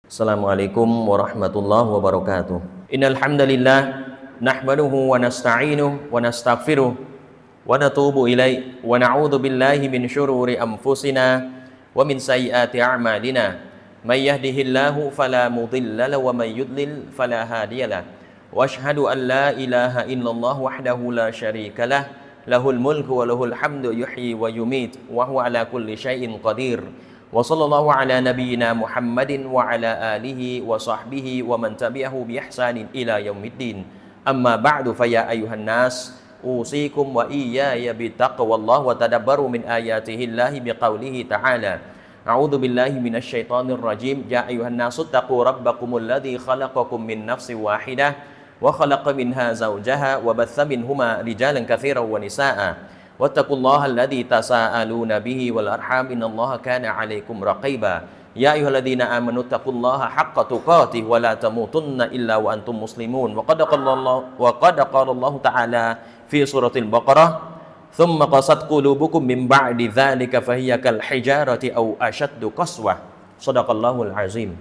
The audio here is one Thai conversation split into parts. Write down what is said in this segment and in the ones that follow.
Assalamu alaikum warahmatullahi wabarakatuh. Innal hamdalillah nahmaduhu wa nasta'inuhu wa nastaghfiruh wa natubu ilaih wa na'udzu billahi min syururi anfusina wa min sayyiati a'malina. May yahdihillahu fala mudilla lahu wa may yudlil fala hadiyalah. Wa asyhadu an la ilaha illallah wahdahu la syarika lah, lahul mulku wa lahul hamdu yuhyi wa yumit wa huwa ala kulli syai'in qadir. Wa sallallahu ala nabiyyina Muhammadin wa ala alihi wa sahbihi wa man tabi'ahu bi ihsanin ila yaumiddin. Amma ba'du fa ya ayyuhan nas usikum wa iyaya bi taqwallah wa tadabbaru min ayatihillahi bi qawlihi ta'ala. A'udzu billahi minasy syaithanir rajim. Ya ayyuhan nasu taqu rabbakumul ladzi khalaqakum min nafsin wahidah wa khalaqa minha zawjaha wa batha minhuma rijalan katsiran wa nisaa'a. Wattaqullaha alladzi tasaaluna bihi wal arham innallaha kana 'alaikum raqiba. Ya ayyuhalladzina amanu taqullaha haqqa tuqatih wa la tamutunna illa wa antum muslimun. Wa qad qala Allah ta'ala fi suratil Baqarah, "Tsumma qasat qulubukum min ba'di dzalika fahiya kal hijarati aw ashaddu qaswah." Shadaqallahul azim.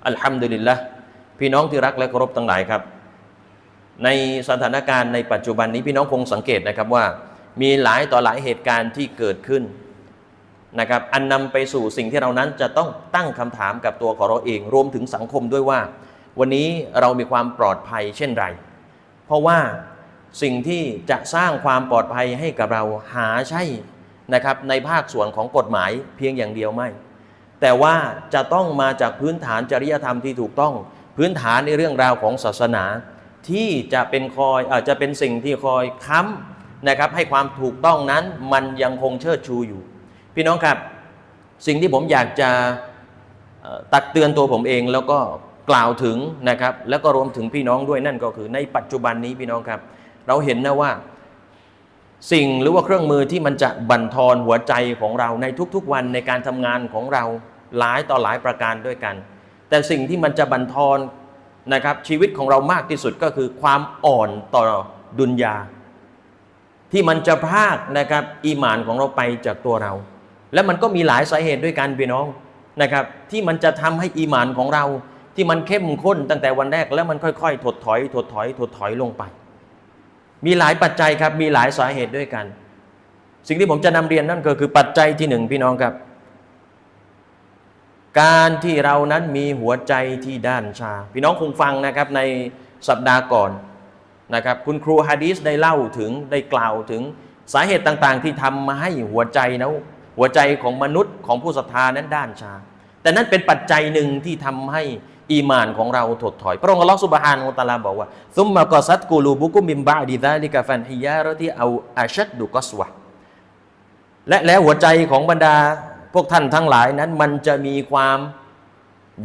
Alhamdulillah พี่น้องที่รักและเคารพทั้งหลายครับในสถานการณ์ในปัจจุบันนี้พี่น้องคงสังเกตนะครับว่ามีหลายต่อหลายเหตุการณ์ที่เกิดขึ้นนะครับอันนำไปสู่สิ่งที่เรานั้นจะต้องตั้งคำถามกับตัวของเราเองรวมถึงสังคมด้วยว่าวันนี้เรามีความปลอดภัยเช่นไรเพราะว่าสิ่งที่จะสร้างความปลอดภัยให้กับเราหาใช่นะครับในภาคส่วนของกฎหมายเพียงอย่างเดียวไม่แต่ว่าจะต้องมาจากพื้นฐานจริยธรรมที่ถูกต้องพื้นฐานในเรื่องราวของศาสนาที่จะเป็นสิ่งที่คอยค้ำนะครับให้ความถูกต้องนั้นมันยังคงเชิดชูอยู่พี่น้องครับสิ่งที่ผมอยากจะตักเตือนตัวผมเองแล้วก็กล่าวถึงนะครับแล้วก็รวมถึงพี่น้องด้วยนั่นก็คือในปัจจุบันนี้พี่น้องครับเราเห็นนะว่าสิ่งหรือว่าเครื่องมือที่มันจะบั่นทอนหัวใจของเราในทุกๆวันในการทำงานของเราหลายต่อหลายประการด้วยกันแต่สิ่งที่มันจะบั่นทอนนะครับชีวิตของเรามากที่สุดก็คือความอ่อนต่อดุนยาที่มันจะพรากนะครับอีหม่านของเราไปจากตัวเราและมันก็มีหลายสาเหตุด้วยกันพี่น้องนะครับที่มันจะทำให้อีหม่านของเราที่มันเข้มข้นตั้งแต่วันแรกแล้วมันค่อยๆถดถอยลงไปมีหลายปัจจัยครับมีหลายสาเหตุด้วยกันสิ่งที่ผมจะนำเรียนนั่นก็คือปัจจัยที่หนึ่งพี่น้องครับการที่เรานั้นมีหัวใจที่ด้านชาพี่น้องคงฟังนะครับในสัปดาห์ก่อนนะครับคุณครูฮะดีษได้เล่าถึงได้กล่าวถึงสาเหตุต่างๆที่ทำมาให้หัวใจของมนุษย์ของผู้ศรัทธานั้นด้านชาแต่นั้นเป็นปัจจัยหนึ่งที่ทำให้อีหม่านของเราถดถอยพระองค์อัลลอฮฺซุบฮานะฮูวะตะอาลาบอกว่าซุมมะกอซัตกุลูบุกุมมินบะอดิซาลิกะฟันฮิยารอติเอาอาชัดดุกัสวะและแล้วหัวใจของบรรดาพวกท่านทั้งหลายนั้นมันจะมีความ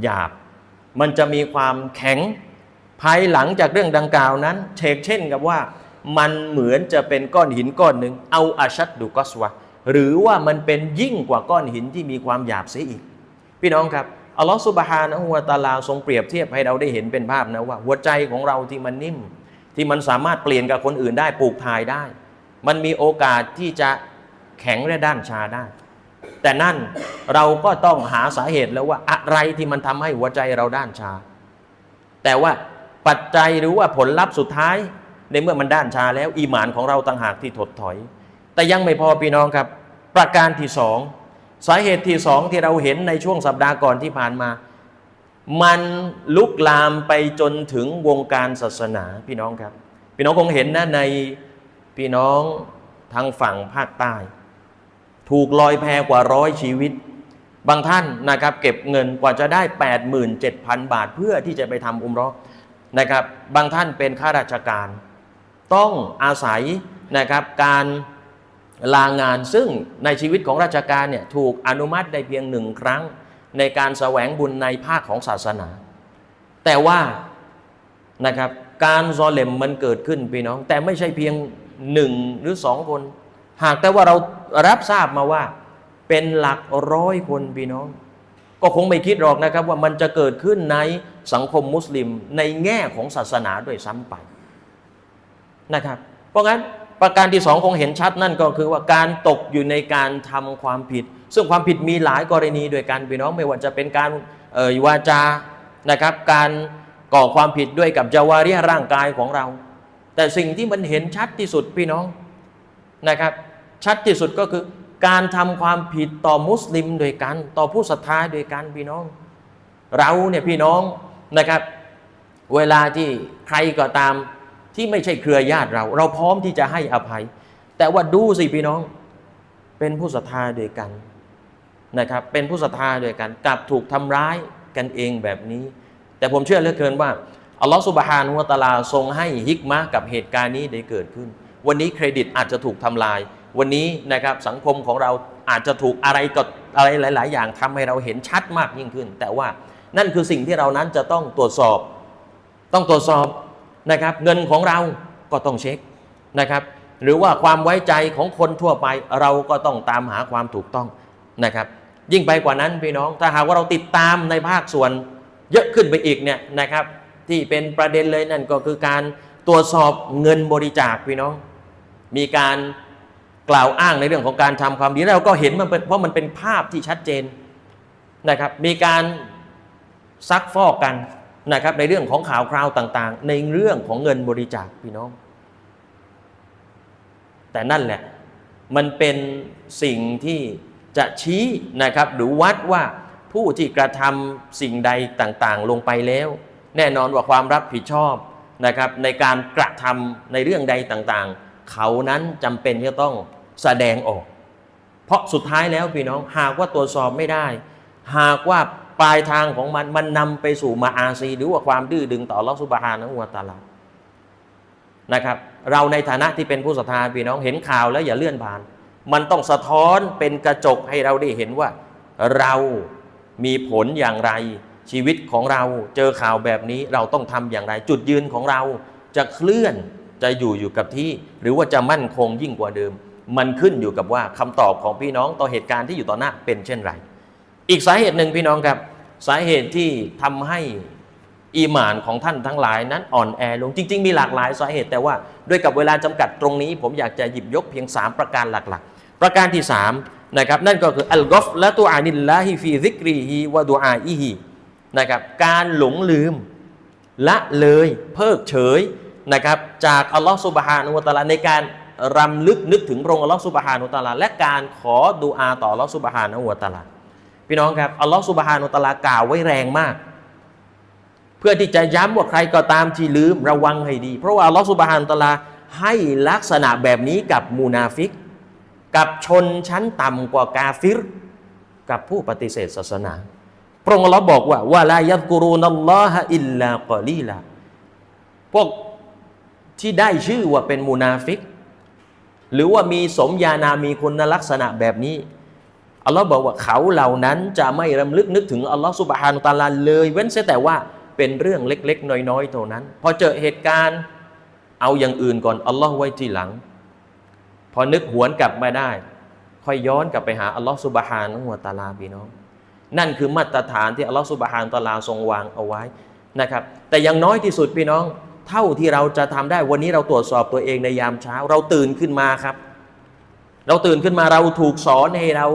หยาบมันจะมีความแข็งภายหลังจากเรื่องดังกล่าวนั้นเช่นกับว่ามันเหมือนจะเป็นก้อนหินก้อนหนึ่งเอาอาชัดดุกัสวะหรือว่ามันเป็นยิ่งกว่าก้อนหินที่มีความหยาบเสียอีกพี่น้องครับอัลลอฮฺซุบฮานะฮูวะตะอาลาทรงเปรียบเทียบให้เราได้เห็นเป็นภาพนะว่าหัวใจของเราที่มันนิ่มที่มันสามารถเปลี่ยนกับคนอื่นได้ปลูกถ่ายได้มันมีโอกาสที่จะแข็งและด้านชาได้แต่นั่นเราก็ต้องหาสาเหตุแล้วว่าอะไรที่มันทำให้หัวใจเราด้านชาแต่ว่าปัจจัยหรือว่าผลลัพธ์สุดท้ายในเมื่อมันด้านชาแล้วอีหม่านของเราต่างหากที่ถดถอยแต่ยังไม่พอพี่น้องครับประการที่สองสาเหตุที่สองที่เราเห็นในช่วงสัปดาห์ก่อนที่ผ่านมามันลุกลามไปจนถึงวงการศาสนาพี่น้องครับพี่น้องคงเห็นนะในพี่น้องทางฝั่งภาคใต้ถูกลอยแพกว่า100ชีวิตบางท่านนะครับเก็บเงินกว่าจะได้ 87,000 บาทเพื่อที่จะไปทำอุมเราะห์นะครับบางท่านเป็นข้าราชการต้องอาศัยนะครับการลางานซึ่งในชีวิตของราชการเนี่ยถูกอนุมัติได้เพียง1 ครั้งในการแสวงบุญในภาคของศาสนาแต่ว่านะครับการซอเลมมันเกิดขึ้นพี่น้องแต่ไม่ใช่เพียง1 หรือ 2 คนหากแต่ว่าเรารับทราบมาว่าเป็นหลัก100 คนพี่น้องก็คงไม่คิดหรอกนะครับว่ามันจะเกิดขึ้นในสังคมมุสลิมในแง่ของศาสนาด้วยซ้ำไปนะครับเพราะงั้น ประการที่สองคงเห็นชัดนั่นก็คือว่าการตกอยู่ในการทำความผิดซึ่งความผิดมีหลายกรณีด้วยกันพี่น้องไม่ว่าจะเป็นการวาจานะครับการก่อความผิดด้วยกับจาวาริยะร่างกายของเรา แต่สิ่งที่มันเห็นชัดที่สุดพี่น้องนะครับชัดที่สุดก็คือการทำความผิดต่อมุสลิมด้วยกันต่อผู้ศรัทธาด้วยกันพี่น้องเราเนี่ยพี่น้องนะครับเวลาที่ใครก็ตามที่ไม่ใช่เครือญาติเราพร้อมที่จะให้อภัยแต่ว่าดูสิพี่น้องเป็นผู้ศรัทธาด้วยกันนะครับเป็นผู้ศรัทธาด้วยกันกลับถูกทำร้ายกันเองแบบนี้แต่ผมเชื่อเหลือเกินว่าอัลลอฮฺซุบฮานะฮูวะตะอาลาทรงให้ฮิกมะห์กับเหตุการณ์นี้ได้เกิดขึ้นวันนี้เครดิตอาจจะถูกทำลายวันนี้นะครับสังคมของเราอาจจะถูกอะไรหลายๆอย่างทำให้เราเห็นชัดมากยิ่งขึ้นแต่ว่านั่นคือสิ่งที่เรานั้นจะต้องตรวจสอบนะครับเงินของเราก็ต้องเช็คนะครับหรือว่าความไว้ใจของคนทั่วไปเราก็ต้องตามหาความถูกต้องนะครับยิ่งไปกว่านั้นพี่น้องถ้าหากว่าเราติดตามในภาคส่วนเยอะขึ้นไปอีกเนี่ยนะครับที่เป็นประเด็นเลยนั่นก็คือการตรวจสอบเงินบริจาคพี่น้องมีการกล่าวอ้างในเรื่องของการทำความดีเราก็เห็นมันเพราะมันเป็นภาพที่ชัดเจนนะครับมีการซักฟอกกันนะครับในเรื่องของข่าวคราวต่างๆในเรื่องของเงินบริจาคพี่น้องแต่นั่นแหละมันเป็นสิ่งที่จะชี้นะครับหรือวัดว่าผู้ที่กระทำสิ่งใดต่างๆลงไปแล้วแน่นอนว่าความรับผิดชอบนะครับในการกระทำในเรื่องใดต่างๆเขานั้นจำเป็นจะต้องแสดงออกเพราะสุดท้ายแล้วพี่น้องหากว่าตรวจสอบไม่ได้หากว่าปลายทางของมันนำไปสู่มาอาซีหรือว่าความดื้อดึงต่ออัลเลาะห์ซุบฮานะฮูวะตะอาลานะครับเราในฐานะที่เป็นผู้ศรัทธาพี่น้องเห็นข่าวแล้วอย่าเลื่อนผ่านมันต้องสะท้อนเป็นกระจกให้เราได้เห็นว่าเรามีผลอย่างไรชีวิตของเราเจอข่าวแบบนี้เราต้องทำอย่างไรจุดยืนของเราจะเคลื่อนจะอยู่กับที่หรือว่าจะมั่นคงยิ่งกว่าเดิมมันขึ้นอยู่กับว่าคำตอบของพี่น้องต่อเหตุการณ์ที่อยู่ต่อหน้าเป็นเช่นไรอีกสาเหตุหนึ่งพี่น้องครับสาเหตุที่ทำให้อีหม่านของท่านทั้งหลายนั้นอ่อนแอลงจริงๆมีหลากหลายสาเหตุแต่ว่าด้วยกับเวลาจำกัดตรงนี้ผมอยากจะหยิบยกเพียง3ประการหลักๆประการที่3นะครับนั่นก็คืออัลกอฟละตุอานิลลาฮิฟีซิกรีฮิวะดุอาอิฮินะครับการหลงลืมละเลยเพิกเฉยนะครับจากอัลลอฮฺซุบฮานะฮูวะตะอาลาในการรำลึกนึกถึงพระองค์อัลลอฮฺซุบฮานะฮูวะตะอาลาและการขอดุอาต่ออัลลอฮฺซุบฮานะฮูวะตะอาลาพี่น้องครับอัลลอฮฺซุบฮานะฮูวะตะอาลากล่าวไว้แรงมากเพื่อที่จะย้ำว่าใครก็ตามที่ลืมระวังให้ดีเพราะว่าอัลลอฮฺซุบฮานะฮูวะตะอาลาให้ลักษณะแบบนี้กับมุนาฟิกกับชนชั้นต่ำกว่ากาฟิรกับผู้ปฏิเสธศาสนาพระองค์อัลลอฮ์บอกว่าวะลายัซกุรูนัลลอฮะอิลลากอลีลาพวกที่ได้ชื่อว่าเป็นมุนาฟิกหรือว่ามีสมญานามีคุณลักษณะแบบนี้อัลลอฮ์บอกว่าเขาเหล่านั้นจะไม่รำลึกนึกถึงอัลลอฮ์ซุบฮานะฮูวะตะอาลาเลยเว้นเสียแต่ว่าเป็นเรื่องเล็กๆน้อยๆเท่านั้นพอเจอเหตุการณ์เอาอย่างอื่นก่อนอัลลอฮ์ไว้ทีหลังพอนึกหวนกลับมาได้ค่อยย้อนกลับไปหาอัลลอฮ์ซุบฮานะฮูวะตะอาลาพี่น้องนั่นคือมาตรฐานที่อัลลอฮฺซุบฮานะฮูวะตะอาลาทรงวางเอาไว้นะครับแต่อย่างน้อยที่สุดพี่น้องเท่าที่เราจะทำได้วันนี้เราตรวจสอบตัวเองในยามเช้าเราตื่นขึ้นมาครับเราตื่นขึ้นมาเราถูกสอนให้เรา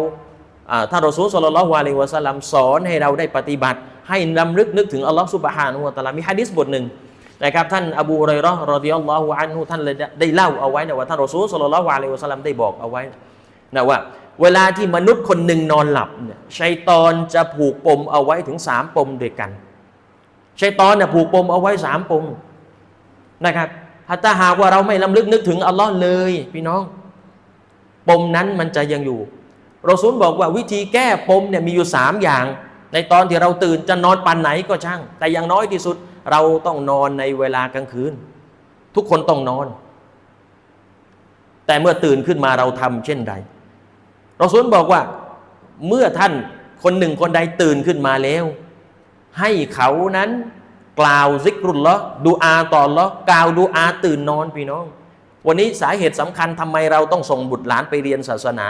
ท่านรอซูล ศ็อลลัลลอฮุอะลัยฮิวะซัลลัมสอนให้เราได้ปฏิบัติให้รำลึกนึกถึงอัลลอฮฺซุบฮานะฮูวะตะอาลามีหะดีษบทหนึ่งนะครับท่านอบูฮุรอยเราะห์รอฎิยัลลอฮุอันฮุท่านได้เล่าเอาไว้นะว่าท่านรอซูล ศ็อลลัลลอฮุอะลัยฮิวะซัลลัมได้บอกเอาไว้นะว่าเวลาที่มนุษย์คนหนึ่งนอนหลับเนี่ยชัยฏอนจะผูกปมเอาไว้ถึง3ปมด้วยกันชัยฏอนเนี่ยผูกปมเอาไว้3ปมนะครับถ้าหากว่าเราไม่รำลึกนึกถึงอัลลอฮ์เลยพี่น้องปมนั้นมันจะยังอยู่รอซูลบอกว่าวิธีแก้ปมเนี่ยมีอยู่3อย่างในตอนที่เราตื่นจะนอนปานไหนก็ช่างแต่อย่างน้อยที่สุดเราต้องนอนในเวลากลางคืนทุกคนต้องนอนแต่เมื่อตื่นขึ้นมาเราทำเช่นใดรอซูลบอกว่าเมื่อท่านคนหนึ่งคนใดตื่นขึ้นมาแล้วให้เขานั้นกล่าวซิกรุลลอฮ์ดูอาต่ออัลเลาะห์กล่าวดูอาตื่นนอนพี่น้องวันนี้สาเหตุสำคัญทำไมเราต้องส่งบุตรหลานไปเรียนศาสนา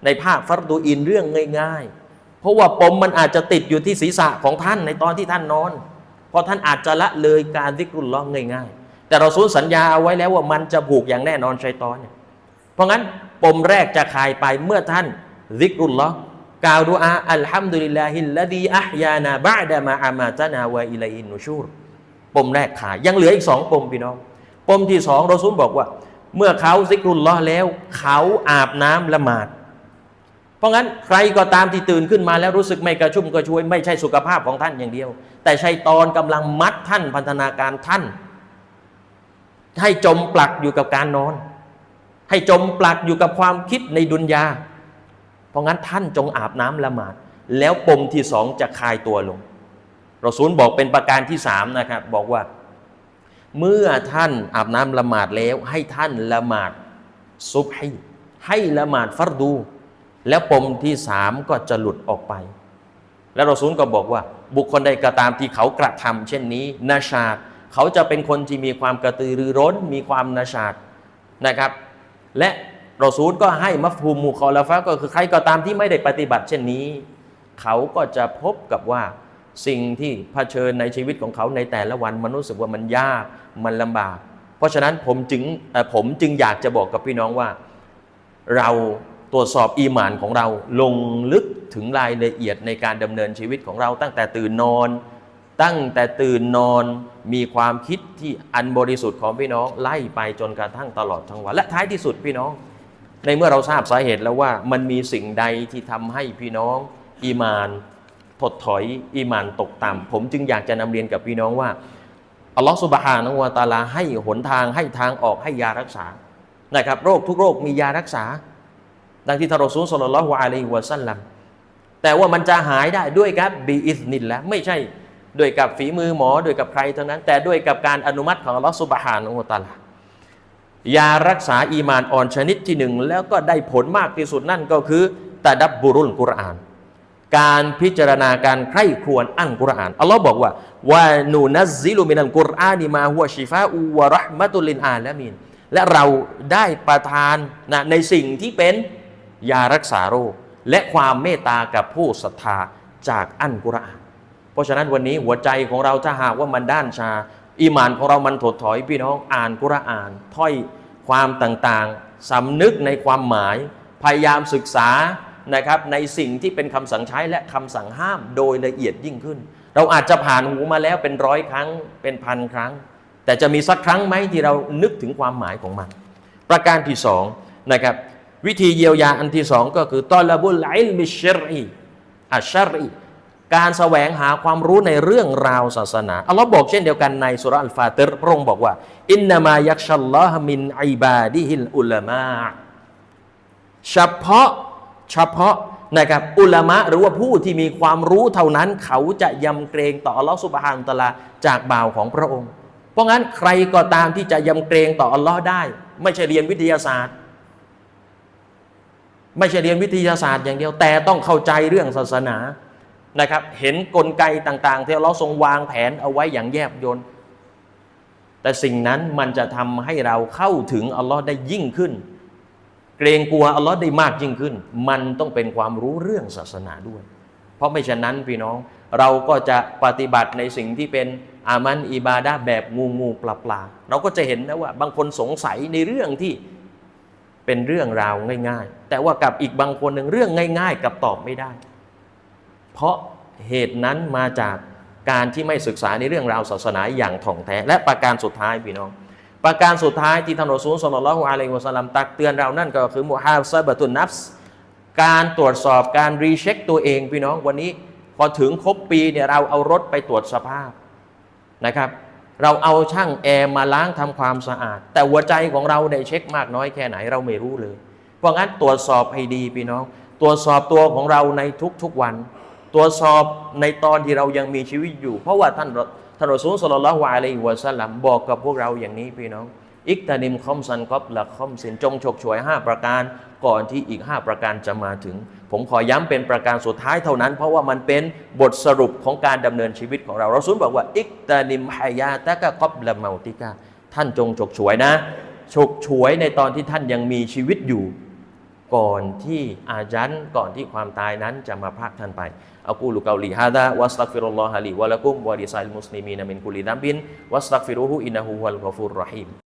ในภาคฟัรดูอินเรื่องง่ายๆเพราะว่าปมมันอาจจะติดอยู่ที่ศีรษะของท่านในตอนที่ท่านนอนเพราะท่านอาจจะละเลยการซิกรุลลอฮ์ง่ายๆ แต่เราซูลสัญญาเอาไว้แล้วว่ามันจะผูกอย่างแน่นอนชัยฏอนเนี่ยเพราะงั้นปมแรกจะคลายไปเมื่อท่านซิกรุลลอฮ์กล่าวดุอาอัลฮัมดุลิลลาฮิลลดีอัฮยานาบะดะมาอามาตะนาวะอิลัยฮินนุชูรปมแรกคลายยังเหลืออีกสองปมพี่น้องปมที่สองเราซูลบอกว่าเมื่อเขาซิกรุลลอฮ์แล้วเขาอาบน้ำละหมาดเพราะงั้นใครก็ตามที่ตื่นขึ้นมาแล้วรู้สึกไม่กระชุ่มกระชวยไม่ใช่สุขภาพของท่านอย่างเดียวแต่ชัยฏอนกำลังมัดท่านพันธนาการท่านให้จมปลักอยู่กับการนอนให้จมปลักอยู่กับความคิดในดุนยาเพราะงั้นท่านจงอาบน้ำละหมาดแล้วปมที่สองจะคลายตัวลงรอซูลบอกเป็นประการที่สามนะครับบอกว่าเมื่อท่านอาบน้ำละหมาดแล้วให้ท่านละหมาดซุบฮีให้ละหมาดฟัรดูแล้วปมที่สามก็จะหลุดออกไปแล้วรอซูลก็บอกว่าบุคคลใดก็ตามที่เขากระทำเช่นนี้นาชาดเขาจะเป็นคนที่มีความกระตือรือร้นมีความนาชาดนะครับและรอซูลก็ให้มัฟฮูมมุคอลาฟะก็คือใครก็ตามที่ไม่ได้ปฏิบัติเช่นนี้เขาก็จะพบกับว่าสิ่งที่เผชิญในชีวิตของเขาในแต่ละวันมันรู้สึกว่ามันยากมันลำบากเพราะฉะนั้นผมจึงอยากจะบอกกับพี่น้องว่าเราตรวจสอบอีหม่านของเราลงลึกถึงรายละเอียดในการดำเนินชีวิตของเราตั้งแต่ตื่นนอนมีความคิดที่อันบริสุทธิ์ของพี่น้องไล่ไปจนกระทั่งตลอดทั้งวันและท้ายที่สุดพี่น้องในเมื่อเราทราบสาเหตุแล้วว่ามันมีสิ่งใดที่ทำให้พี่น้องอีหม่านถดถอยอีหม่านตกต่ำผมจึงอยากจะนำเรียนกับพี่น้องว่าอัลลอฮฺซุบฮานะฮูวะตะอาลาให้หนทางให้ทางออกให้ยารักษานะครับโรคทุกโรคมียารักษาดังที่ท่านรอซูลศ็อลลัลลอฮุอะลัยฮิวะซัลลัมแต่ว่ามันจะหายได้ด้วยกับบิอิซนิลละไม่ใช่ด้วยกับฝีมือหมอด้วยกับใครทั้งนั้นแต่ด้วยกับการอนุมัติของอัลลอฮฺซุบฮานะฮูวะตะอาลายารักษาอีมานอ่อนชนิดที่หนึ่งแล้วก็ได้ผลมากที่สุดนั่นก็คือตะดับบุรุลกุรอานการพิจารณาการใคร่ครวญอัลกุรอานอัลลอฮ์บอกว่าวะนูนัซซิลุมินัลกุรอานิมาฮุวะชิฟาอูวะเราะห์มะตุลลิลอาละมีนและเราได้ประทานในสิ่งที่เป็นยารักษาโรคและความเมตตากับผู้ศรัทธาจากอัลกุรอานเพราะฉะนั้นวันนี้หัวใจของเราถ้าหากว่ามันด้านชาอีหม่านของเรามันถดถอยพี่น้องอ่านกุรอานถ้อยความต่างๆสำนึกในความหมายพยายามศึกษานะครับในสิ่งที่เป็นคำสั่งใช้และคำสั่งห้ามโดยละเอียดยิ่งขึ้นเราอาจจะผ่านหูมาแล้วเป็น100 ครั้งเป็นพันครั้งแต่จะมีสักครั้งไหมที่เรานึกถึงความหมายของมันประการที่สองนะครับวิธีเยียวยาอันที่สองก็คือตอลาบุลอิลมิชชรอีอัชชรอีการแสวงหาความรู้ในเรื่องราวศาสนาอัลลอฮ์บอกเช่นเดียวกันในสุราะห์อัลฟาติรพระองค์บอกว่าอินนามายักชัลลอฮมินอิบาดิฮิลอุลามะเฉพาะนะครับอุลามะหรือว่าผู้ที่มีความรู้เท่านั้นเขาจะยำเกรงต่ออัลลอฮ์ซุบฮานะฮูวะตะอาลาจากบ่าวของพระองค์เพราะงั้นใครก็ตามที่จะยำเกรงต่ออัลลอฮ์ได้ไม่ใช่เรียนวิทยาศาสตร์อย่างเดียวแต่ต้องเข้าใจเรื่องศาสนานะครับเห็นกลไกต่างๆที่อัลลอฮ์ทรงวางแผนเอาไว้อย่างแยบยลแต่สิ่งนั้นมันจะทำให้เราเข้าถึงอัลลอฮ์ได้ยิ่งขึ้นเกรงกลัวอัลลอฮ์ได้มากยิ่งขึ้นมันต้องเป็นความรู้เรื่องศาสนาด้วยเพราะไม่ฉะนั้นพี่น้องเราก็จะปฏิบัติในสิ่งที่เป็นอามันอิบาดะห์แบบงูปลาเราก็จะเห็นนะว่าบางคนสงสัยในเรื่องที่เป็นเรื่องราวง่ายๆแต่ว่ากับอีกบางคนหนึ่งเรื่องง่ายๆกับตอบไม่ได้เพราะเหตุนั้นมาจากการที่ไม่ศึกษาในเรื่องราวศาสนาอย่างถ่องแท้และประการสุดท้ายพี่น้องประการสุดท้ายที่ท่านรอซูลศ็อลลัลลอฮุอะลัยฮิวะซัลลัมตักเตือนเรานั่นก็คือมุฮาซะบะตุนนัฟส์การตรวจสอบการรีเช็คตัวเองพี่น้องวันนี้พอถึงครบปีเนี่ยเราเอารถไปตรวจสภาพนะครับเราเอาช่างแอร์มาล้างทำความสะอาดแต่หัวใจของเราได้เช็คมากน้อยแค่ไหนเราไม่รู้เลยเพราะงั้นตรวจสอบให้ดีพี่น้องตรวจสอบตัวของเราในทุกวันตรวจสอบในตอนที่เรายังมีชีวิตอยู่เพราะว่าท่านรอซูลศ็อลลัลลอฮุอะลัยฮิวะซัลลัมบอกกับพวกเราอย่างนี้พี่น้องอิกตานิมคอมซันกับละคอมสินจงฉกฉวย5ประการก่อนที่อีก5ประการจะมาถึงผมขอย้ำเป็นประการสุดท้ายเท่านั้นเพราะว่ามันเป็นบทสรุปของการดำเนินชีวิตของเรารอซูลบอกว่าอิกตานิมฮายาตะกะกับละเมาติกะท่านจงฉกฉวยนะฉกฉวยในตอนที่ท่านยังมีชีวิตอยู่ ก่อนที่อาญันก่อนที่ความตายนั้นจะมาพรากท่านไปอะกูลุกอลีฮาดาวัสตัฆฟิรุลลอฮะลีวะละกุมวะลิซัลมุสลิมีนมินกุลิดัมบินวัสตัฆฟิรุฮุอินนะฮูวัลกอฟูรรอฮีม